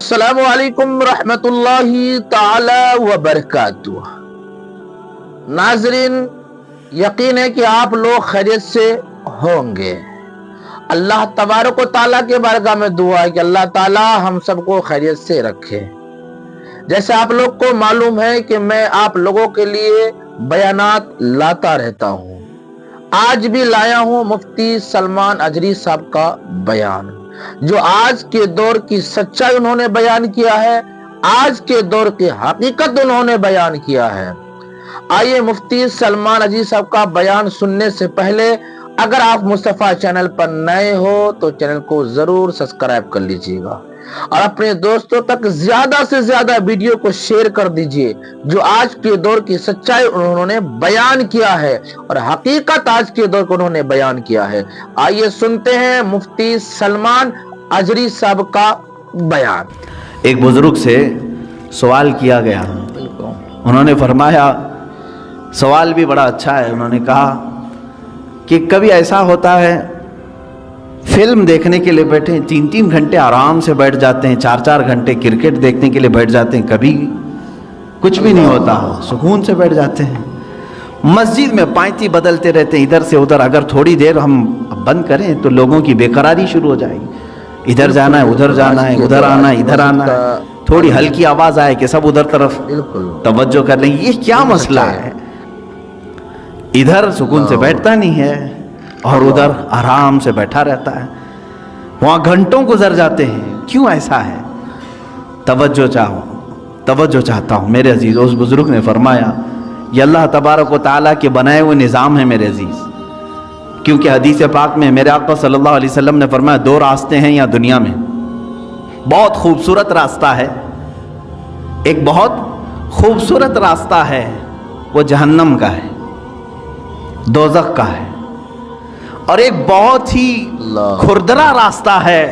السلام علیکم رحمت اللہ تعالی وبرکاتہ۔ ناظرین، یقین ہے کہ آپ لوگ خیریت سے ہوں گے۔ اللہ تبارک و تعالیٰ کے بارگاہ میں دعا ہے کہ اللہ تعالیٰ ہم سب کو خیریت سے رکھے۔ جیسے آپ لوگ کو معلوم ہے کہ میں آپ لوگوں کے لیے بیانات لاتا رہتا ہوں، آج بھی لایا ہوں مفتی سلمان اجری صاحب کا بیان، جو آج کے دور کی سچائی انہوں نے بیان کیا ہے، آج کے دور کی حقیقت انہوں نے بیان کیا ہے۔ آئیے مفتی سلمان اجری صاحب کا بیان سننے سے پہلے اگر آپ مصطفیٰ چینل پر نئے ہو تو چینل کو ضرور سبسکرائب کر لیجئے گا اور اپنے دوستوں تک زیادہ سے زیادہ ویڈیو کو شیئر کر دیجئے، جو آج کے دور کی سچائی انہوں نے بیان کیا ہے اور حقیقت آج کے دور کو انہوں نے بیان کیا ہے۔ آئیے سنتے ہیں مفتی سلمان اجری صاحب کا بیان۔ ایک بزرگ سے سوال کیا گیا، انہوں نے فرمایا، سوال بھی بڑا اچھا ہے، انہوں نے کہا کہ کبھی ایسا ہوتا ہے فلم دیکھنے کے لیے بیٹھے 3 گھنٹے آرام سے بیٹھ جاتے ہیں، 4 گھنٹے کرکٹ دیکھنے کے لیے بیٹھ جاتے ہیں، کبھی کچھ بھی نہیں ہوتا، سکون سے بیٹھ جاتے ہیں۔ مسجد میں پائتی بدلتے رہتے ہیں ادھر سے ادھر، اگر تھوڑی دیر ہم بند کریں تو لوگوں کی بے قراری شروع ہو جائے گی، ادھر جانا ہے ادھر جانا ہے، ادھر آنا ہے ادھر آنا ہے، تھوڑی ہلکی آواز آئے کہ سب ادھر طرف توجہ کر لیں، یہ کیا مسئلہ ہے؟ ادھر سکون سے بیٹھتا نہیں ہے اور ادھر آرام سے بیٹھا رہتا ہے، وہاں گھنٹوں گزر جاتے ہیں، کیوں ایسا ہے؟ توجہ چاہتا ہوں میرے عزیز۔ اس بزرگ نے فرمایا، یہ اللہ تبارک و تعالیٰ کے بنائے ہوئے نظام ہے میرے عزیز، کیونکہ حدیث پاک میں میرے آقا صلی اللہ علیہ وسلم نے فرمایا 2 راستے ہیں یہاں دنیا میں، بہت خوبصورت راستہ ہے، ایک بہت خوبصورت راستہ ہے، وہ جہنم کا ہے، دوزخ کا ہے، اور ایک بہت ہی کھردرا راستہ ہے،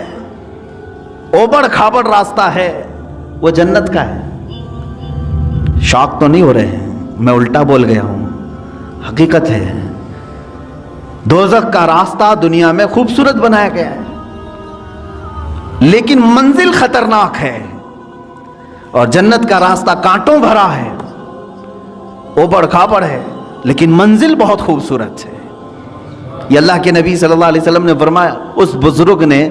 اوبڑ کھابڑ راستہ ہے، وہ جنت کا ہے۔ شاک تو نہیں ہو رہے ہیں، میں الٹا بول گیا ہوں، حقیقت ہے۔ دوزخ کا راستہ دنیا میں خوبصورت بنایا گیا ہے، لیکن منزل خطرناک ہے، اور جنت کا راستہ کانٹوں بھرا ہے، اوبڑ کھابڑ ہے، لیکن منزل بہت خوبصورت ہے۔ یہ اللہ کے نبی صلی اللہ علیہ وسلم نے فرمایا، اس بزرگ نے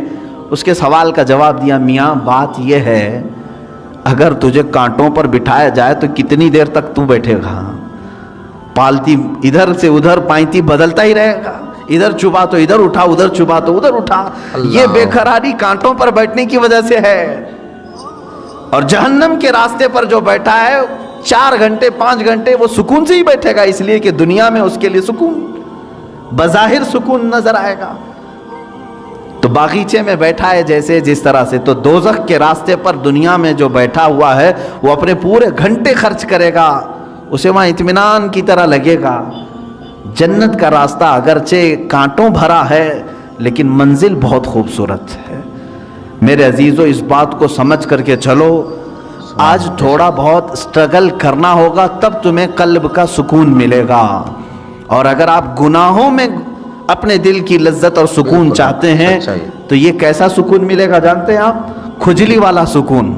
اس کے سوال کا جواب دیا، میاں بات یہ ہے اگر تجھے کانٹوں پر بٹھایا جائے تو کتنی دیر تک تو بیٹھے گا؟ پالتی ادھر سے ادھر پائتی بدلتا ہی رہے گا، ادھر چبا تو ادھر اٹھا، ادھر چبا تو ادھر اٹھا، یہ بے قراری کانٹوں پر بیٹھنے کی وجہ سے ہے۔ اور جہنم کے راستے پر جو بیٹھا ہے 4 گھنٹے 5 گھنٹے وہ سکون سے ہی بیٹھے گا، اس لیے کہ دنیا میں اس کے لیے سکون بظاہر سکون نظر آئے گا، تو باغیچے میں بیٹھا ہے جیسے جس طرح سے، تو دوزخ کے راستے پر دنیا میں جو بیٹھا ہوا ہے وہ اپنے پورے گھنٹے خرچ کرے گا، اسے وہاں اطمینان کی طرح لگے گا۔ جنت کا راستہ اگرچہ کانٹوں بھرا ہے لیکن منزل بہت خوبصورت ہے۔ میرے عزیزو، اس بات کو سمجھ کر کے چلو، آج تھوڑا بہت سٹرگل کرنا ہوگا تب تمہیں قلب کا سکون ملے گا، اور اگر آپ گناہوں میں اپنے دل کی لذت اور سکون چاہتے ہیں تو یہ کیسا سکون ملے گا جانتے ہیں آپ؟ کھجلی والا سکون،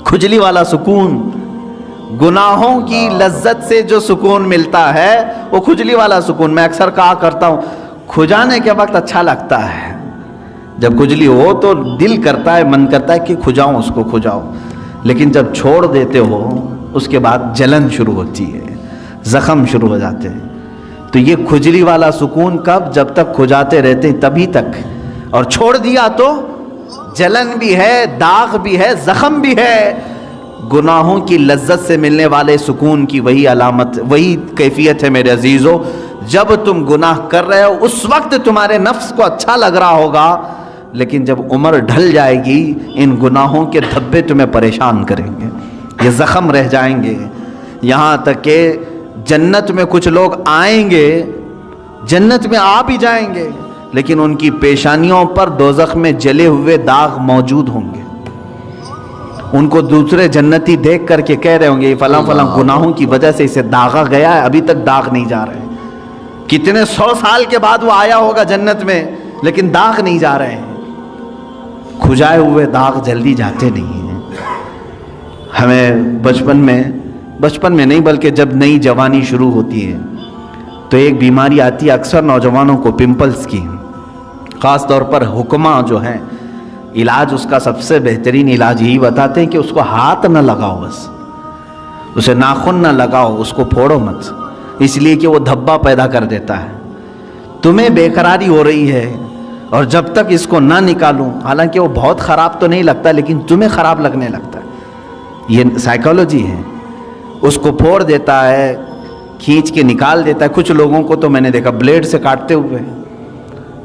کھجلی والا سکون، گناہوں کی لذت سے جو سکون ملتا ہے وہ کھجلی والا سکون۔ میں اکثر کہا کرتا ہوں، کھجانے کے وقت اچھا لگتا ہے، جب کھجلی ہو تو دل کرتا ہے، من کرتا ہے کہ کھجاؤں، اس کو کھجاؤ، لیکن جب چھوڑ دیتے ہو اس کے بعد جلن شروع ہوتی ہے، زخم شروع ہو جاتے ہیں۔ تو یہ کھجلی والا سکون کب؟ جب تک کھجاتے رہتے ہیں تبھی تک، اور چھوڑ دیا تو جلن بھی ہے، داغ بھی ہے، زخم بھی ہے۔ گناہوں کی لذت سے ملنے والے سکون کی وہی علامت، وہی کیفیت ہے میرے عزیزو۔ جب تم گناہ کر رہے ہو اس وقت تمہارے نفس کو اچھا لگ رہا ہوگا، لیکن جب عمر ڈھل جائے گی ان گناہوں کے دھبے تمہیں پریشان کریں گے، یہ زخم رہ جائیں گے، یہاں تک کہ جنت میں کچھ لوگ آئیں گے، جنت میں آ بھی جائیں گے، لیکن ان کی پیشانیوں پر دوزخ میں جلے ہوئے داغ موجود ہوں گے۔ ان کو دوسرے جنتی دیکھ کر کے کہہ رہے ہوں گے فلاں فلاں گناہوں کی وجہ سے اسے داغا گیا ہے، ابھی تک داغ نہیں جا رہے، کتنے 100 سال کے بعد وہ آیا ہوگا جنت میں لیکن داغ نہیں جا رہے ہیں۔ کھجائے ہوئے داغ جلدی جاتے نہیں ہیں. ہمیں بچپن میں نہیں بلکہ جب نئی جوانی شروع ہوتی ہے تو ایک بیماری آتی ہے اکثر نوجوانوں کو، پمپلز کی. خاص طور پر حکماں جو ہیں علاج اس کا سب سے بہترین علاج یہی بتاتے ہیں کہ اس کو ہاتھ نہ لگاؤ، بس اسے ناخن نہ لگاؤ، اس کو پھوڑو مت، اس لیے کہ وہ دھبا پیدا کر دیتا ہے. تمہیں بے قراری ہو رہی ہے اور جب تک اس کو نہ نکالوں، حالانکہ وہ بہت خراب تو نہیں لگتا لیکن تمہیں خراب لگنے لگتا ہے. یہ سائیکالوجی ہے. اس کو پھوڑ دیتا ہے، کھینچ کے نکال دیتا ہے. کچھ لوگوں کو تو میں نے دیکھا بلیڈ سے کاٹتے ہوئے،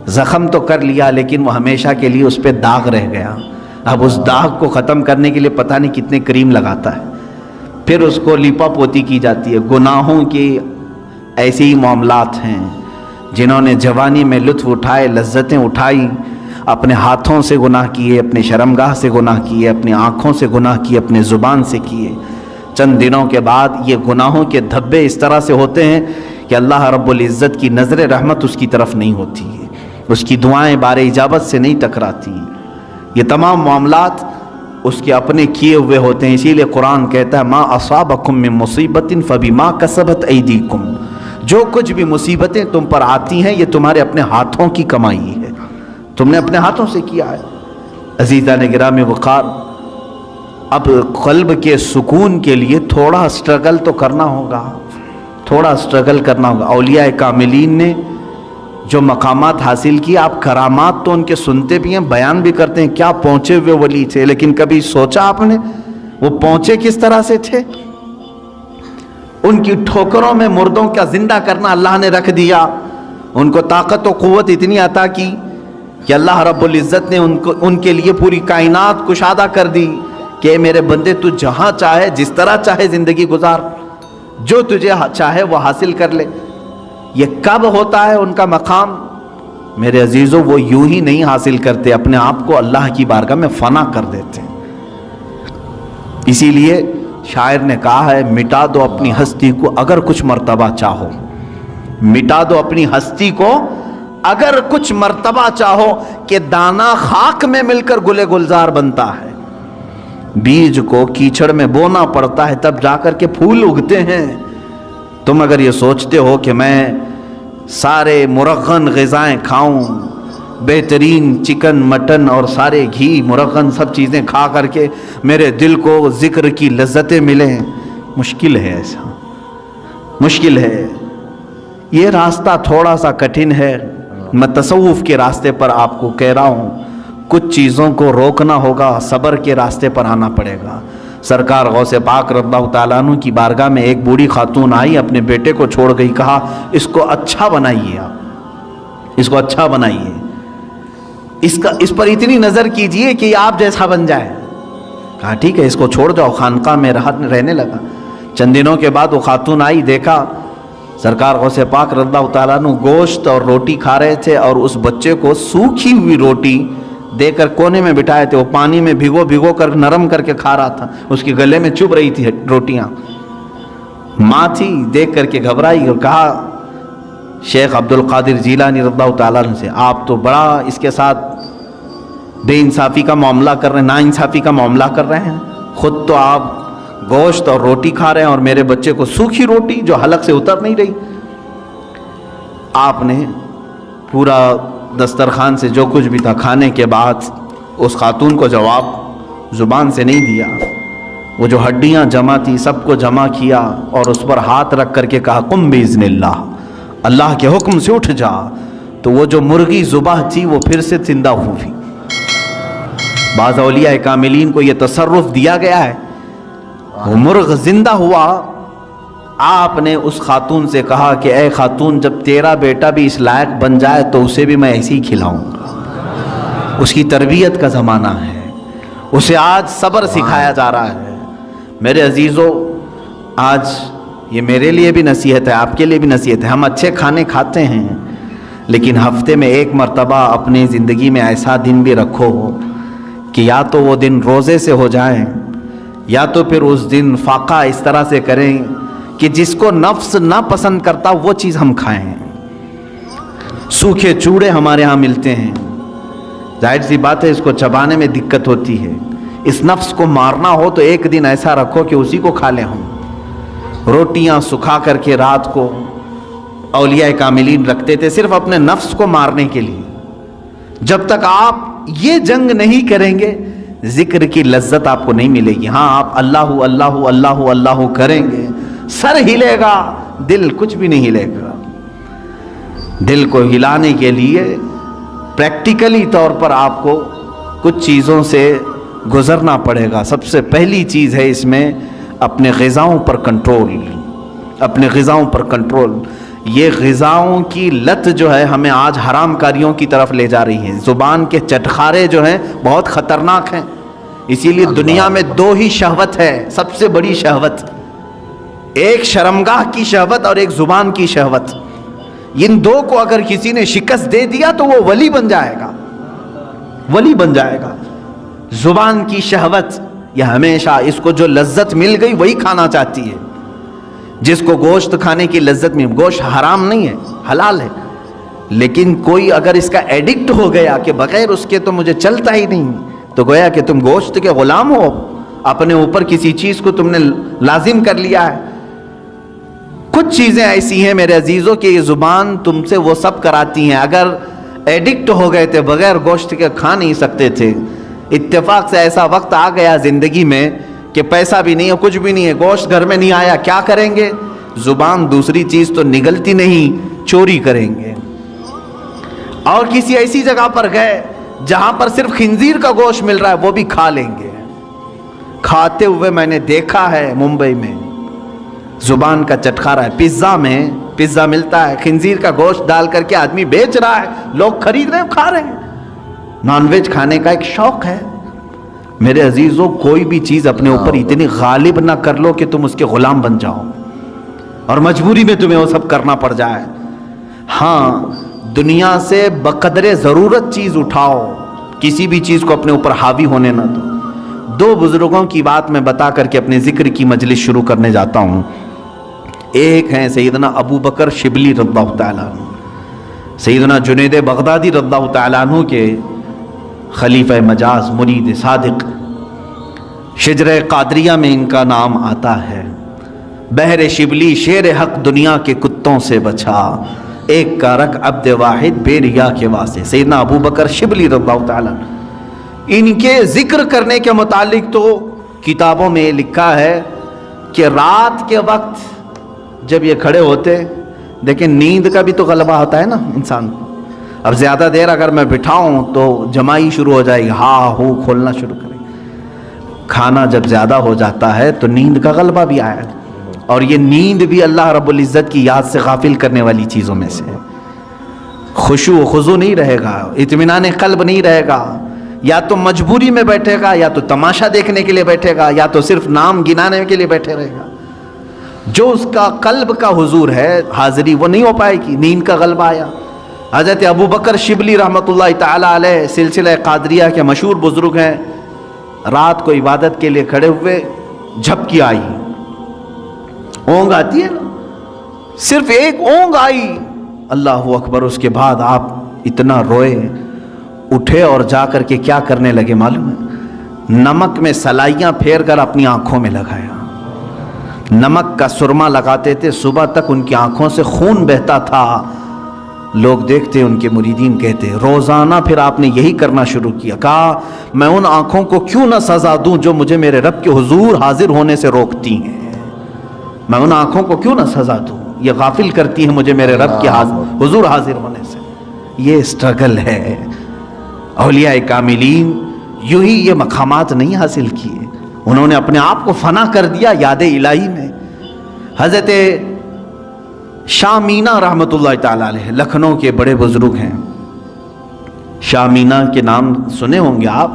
زخم تو کر لیا لیکن وہ ہمیشہ کے لیے اس پہ داغ رہ گیا. اب اس داغ کو ختم کرنے کے لیے پتہ نہیں کتنے کریم لگاتا ہے. پھر اس کو لیپا پوتی کی جاتی ہے. گناہوں کے ایسے ہی معاملات ہیں. جنہوں نے جوانی میں لطف اٹھائے، لذتیں اٹھائی، اپنے ہاتھوں سے گناہ کیے، اپنے شرمگاہ سے گناہ کیے، اپنی آنکھوں سے گناہ کیے، اپنے زبان سے کیے، چند دنوں کے بعد یہ گناہوں کے دھبے اس طرح سے ہوتے ہیں کہ اللہ رب العزت کی نظر رحمت اس کی طرف نہیں ہوتی ہے، اس کی دعائیں بار اجابت سے نہیں ٹکراتی. یہ تمام معاملات اس کے اپنے کیے ہوئے ہوتے ہیں. اسی لیے قرآن کہتا ہے ما اصابکم من مصیبت فبما کسبت ایدیکم، جو کچھ بھی مصیبتیں تم پر آتی ہیں یہ تمہارے اپنے ہاتھوں کی کمائی ہے، تم نے اپنے ہاتھوں سے کیا ہے. عزیزان گرامی وقار، اب قلب کے سکون کے لیے تھوڑا سٹرگل تو کرنا ہوگا، تھوڑا سٹرگل کرنا ہوگا. اولیاء کاملین نے جو مقامات حاصل کی، آپ کرامات تو ان کے سنتے بھی ہیں، بیان بھی کرتے ہیں، کیا پہنچے ہوئے ولی تھے، لیکن کبھی سوچا آپ نے وہ پہنچے کس طرح سے تھے؟ ان کی ٹھوکروں میں مردوں کا زندہ کرنا اللہ نے رکھ دیا. ان کو طاقت و قوت اتنی عطا کی کہ اللہ رب العزت نے ان کے لیے پوری کائنات کشادہ کر دی کہ میرے بندے تو جہاں چاہے جس طرح چاہے زندگی گزار، جو تجھے چاہے وہ حاصل کر لے. یہ کب ہوتا ہے ان کا مقام؟ میرے عزیزوں، وہ یوں ہی نہیں حاصل کرتے، اپنے آپ کو اللہ کی بارگاہ میں فنا کر دیتے ہیں. اسی لیے شاعر نے کہا ہے مٹا دو اپنی ہستی کو اگر کچھ مرتبہ چاہو، مٹا دو اپنی ہستی کو اگر کچھ مرتبہ چاہو، کہ دانا خاک میں مل کر گلے گلزار بنتا ہے. بیج کو کیچڑ میں بونا پڑتا ہے تب جا کر کے پھول اگتے ہیں. تم اگر یہ سوچتے ہو کہ میں سارے مرغن غذائیں کھاؤں، بہترین چکن مٹن اور سارے گھی مرغن سب چیزیں کھا کر کے میرے دل کو ذکر کی لذتیں ملیں، مشکل ہے. ایسا مشکل ہے. یہ راستہ تھوڑا سا کٹھن ہے. میں تصوف کے راستے پر آپ کو کہہ رہا ہوں، کچھ چیزوں کو روکنا ہوگا، صبر کے راستے پر آنا پڑے گا. سرکار غوث پاک رضی اللہ تعالیٰ عنہ کی بارگاہ میں ایک بوڑھی خاتون آئی، اپنے بیٹے کو چھوڑ گئی، کہا اس کو اچھا بنائیے، آپ اس کو اچھا بنائیے، اس پر اتنی نظر کیجئے کہ آپ جیسا بن جائے. کہا ٹھیک ہے، اس کو چھوڑ جاؤ. خانقاہ میں رہنے لگا. چند دنوں کے بعد وہ خاتون آئی، دیکھا سرکار غوث پاک رضی اللہ تعالیٰ عنہ گوشت اور روٹی کھا رہے تھے اور اس بچے کو سوکھی ہوئی روٹی دے کر کونے میں بٹھائے تھے. وہ پانی میں بھگو کر نرم کر کے کھا رہا تھا، اس کے گلے میں چبھ رہی تھی روٹیاں. ماں تھی، دیکھ کر کے گھبرائی اور کہا شیخ عبد القادر جیلانی رضی اللہ تعالیٰ عنہ سے، آپ تو بڑا اس کے ساتھ بے انصافی کا معاملہ کر رہے ہیں، نا انصافی کا معاملہ کر رہے ہیں. خود تو آپ گوشت اور روٹی کھا رہے ہیں اور میرے بچے کو سوکھی روٹی جو حلق سے اتر نہیں رہی. آپ نے پورا دسترخوان سے جو کچھ بھی تھا کھانے کے بعد اس خاتون کو جواب زبان سے نہیں دیا. وہ جو ہڈیاں جمع تھی سب کو جمع کیا اور اس پر ہاتھ رکھ کر کے کہا قم باذن اللہ، اللہ کے حکم سے اٹھ جا. تو وہ جو مرغی ذبح تھی وہ پھر سے زندہ ہوئی. بعض اولیاء کاملین کو یہ تصرف دیا گیا ہے، وہ مرغ زندہ ہوا. آپ نے اس خاتون سے کہا کہ اے خاتون، جب تیرا بیٹا بھی اس لائق بن جائے تو اسے بھی میں ایسے ہی کھلاؤں گا. اس کی تربیت کا زمانہ ہے، اسے آج صبر سکھایا جا رہا ہے. میرے عزیزو، آج یہ میرے لیے بھی نصیحت ہے، آپ کے لیے بھی نصیحت ہے. ہم اچھے کھانے کھاتے ہیں لیکن ہفتے میں ایک مرتبہ اپنی زندگی میں ایسا دن بھی رکھو کہ یا تو وہ دن روزے سے ہو جائیں یا تو پھر اس دن فاقہ اس طرح سے کریں کہ جس کو نفس نہ پسند کرتا وہ چیز ہم کھائیں. سوکھے چوڑے ہمارے ہاں ملتے ہیں، ظاہر سی بات ہے اس کو چبانے میں دقت ہوتی ہے. اس نفس کو مارنا ہو تو ایک دن ایسا رکھو کہ اسی کو کھا لیں ہم. روٹیاں سکھا کر کے رات کو اولیاء کاملین رکھتے تھے صرف اپنے نفس کو مارنے کے لیے. جب تک آپ یہ جنگ نہیں کریں گے ذکر کی لذت آپ کو نہیں ملے گی. ہاں آپ اللہ اللہ اللہ اللہ کریں گے, سر ہلے گا, دل کچھ بھی نہیں ہلے گا. دل کو ہلانے کے لیے پریکٹیکلی طور پر آپ کو کچھ چیزوں سے گزرنا پڑے گا. سب سے پہلی چیز ہے اس میں اپنے غذاؤں پر کنٹرول. اپنے غذاؤں پر کنٹرول. یہ غذاؤں کی لت جو ہے ہمیں آج حرام کاریوں کی طرف لے جا رہی ہے. زبان کے چٹخارے جو ہیں بہت خطرناک ہیں. اسی لیے دنیا میں دو ہی شہوت ہے, سب سے بڑی شہوت. ایک شرمگاہ کی شہوت اور ایک زبان کی شہوت. ان دو کو اگر کسی نے شکست دے دیا تو وہ ولی بن جائے گا, ولی بن جائے گا. زبان کی شہوت یہ ہمیشہ اس کو جو لذت مل گئی وہی کھانا چاہتی ہے. جس کو گوشت کھانے کی لذت میں, گوشت حرام نہیں ہے, حلال ہے, لیکن کوئی اگر اس کا ایڈکٹ ہو گیا کہ بغیر اس کے تو مجھے چلتا ہی نہیں, تو گویا کہ تم گوشت کے غلام ہو, اپنے اوپر کسی چیز کو تم نے لازم کر لیا ہے. کچھ چیزیں ایسی ہیں میرے عزیزوں کہ یہ زبان تم سے وہ سب کراتی ہیں. اگر ایڈکٹ ہو گئے تھے بغیر گوشت کے کھا نہیں سکتے تھے, اتفاق سے ایسا وقت آ گیا زندگی میں کہ پیسہ بھی نہیں ہے, کچھ بھی نہیں ہے, گوشت گھر میں نہیں آیا, کیا کریں گے؟ زبان دوسری چیز تو نگلتی نہیں, چوری کریں گے. اور کسی ایسی جگہ پر گئے جہاں پر صرف خنزیر کا گوشت مل رہا ہے وہ بھی کھا لیں گے. کھاتے ہوئے میں نے دیکھا ہے ممبئی میں, زبان کا چٹخارا ہے. پیزا میں پیزا ملتا ہے, خنزیر کا گوشت ڈال کر کے آدمی بیچ رہا ہے, لوگ خرید رہے ہیں, کھا رہے ہیں. نان ویج کھانے کا ایک شوق ہے. میرے عزیزوں کوئی بھی چیز اپنے اوپر اتنی غالب نہ کر لو کہ تم اس کے غلام بن جاؤ اور مجبوری میں تمہیں وہ سب کرنا پڑ جائے. ہاں دنیا سے بقدر ضرورت چیز اٹھاؤ, کسی بھی چیز کو اپنے اوپر حاوی ہونے نہ دو. دو بزرگوں کی بات میں بتا کر کے اپنے ذکر کی مجلس شروع کرنے جاتا ہوں. ایک ہیں سیدنا ابو بکر شبلی رضی اللہ تعالیٰ عنہ, سیدنا جنید بغدادی رضی اللہ تعالیٰ عنہ کے خلیفہ مجاز مرید صادق. شجرہ قادریہ میں ان کا نام آتا ہے. بحر شبلی شیر حق دنیا کے کتوں سے بچا, ایک کا رکھ عبد واحد بے ریا کے واسطے. سیدنا ابو بکر شبلی رضی اللہ تعالیٰ عنہ, ان کے ذکر کرنے کے متعلق تو کتابوں میں یہ لکھا ہے کہ رات کے وقت جب یہ کھڑے ہوتے, دیکھیں نیند کا بھی تو غلبہ ہوتا ہے نا انسان کو. اب زیادہ دیر اگر میں بٹھاؤں تو جمائی شروع ہو جائے گی, ہاں ہو کھولنا شروع کرے گی. کھانا جب زیادہ ہو جاتا ہے تو نیند کا غلبہ بھی آیا, اور یہ نیند بھی اللہ رب العزت کی یاد سے غافل کرنے والی چیزوں میں سے. خشوع و خضوع نہیں رہے گا, اطمینان قلب نہیں رہے گا. یا تو مجبوری میں بیٹھے گا, یا تو تماشا دیکھنے کے لیے بیٹھے گا, یا تو صرف نام گنانے کے لیے بیٹھے رہے گا. جو اس کا قلب کا حضور ہے, حاضری, وہ نہیں ہو پائے گی. نیند کا غلبہ آیا. حضرت ابو بکر شبلی رحمۃ اللہ تعالیٰ علیہ سلسلہ قادریہ کے مشہور بزرگ ہیں. رات کو عبادت کے لیے کھڑے ہوئے, جھپکی آئی, اونگ آتی ہے نا, صرف ایک اونگ آئی, اللہ اکبر. اس کے بعد آپ اتنا روئے, اٹھے اور جا کر کے کیا کرنے لگے معلوم ہے؟ نمک میں سلائیاں پھیر کر اپنی آنکھوں میں لگایا. نمک کا سرما لگاتے تھے, صبح تک ان کی آنکھوں سے خون بہتا تھا. لوگ دیکھتے, ان کے مریدین کہتے, روزانہ پھر آپ نے یہی کرنا شروع کیا. کہا میں ان آنکھوں کو کیوں نہ سزا دوں جو مجھے میرے رب کے حضور حاضر ہونے سے روکتی ہیں. میں ان آنکھوں کو کیوں نہ سزا دوں, یہ غافل کرتی ہیں مجھے میرے رب کے حضور حاضر ہونے سے. یہ اسٹرگل ہے. اولیاء کاملین یوں ہی یہ مقامات نہیں حاصل کیے, انہوں نے اپنے آپ کو فنا کر دیا یاد الہی میں. حضرت شاہ مینا رحمۃ اللہ تعالیٰ علیہ لکھنؤ کے بڑے بزرگ ہیں. شاہ مینا کے نام سنے ہوں گے آپ.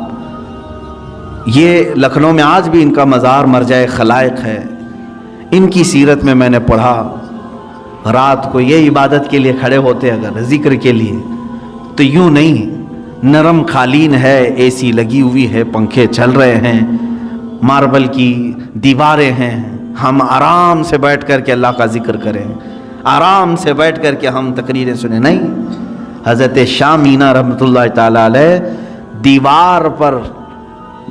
یہ لکھنؤ میں آج بھی ان کا مزار مرجع خلائق ہے. ان کی سیرت میں نے پڑھا, رات کو یہ عبادت کے لیے کھڑے ہوتے اگر ذکر کے لیے تو یوں نہیں, نرم قالین ہے, اے سی لگی ہوئی ہے, پنکھے چل رہے ہیں, ماربل کی دیواریں ہیں, ہم آرام سے بیٹھ کر کے اللہ کا ذکر کریں, آرام سے بیٹھ کر کے ہم تقریریں سنیں. نہیں, حضرت شاہ مینا رحمۃ اللہ تعالیٰ علیہ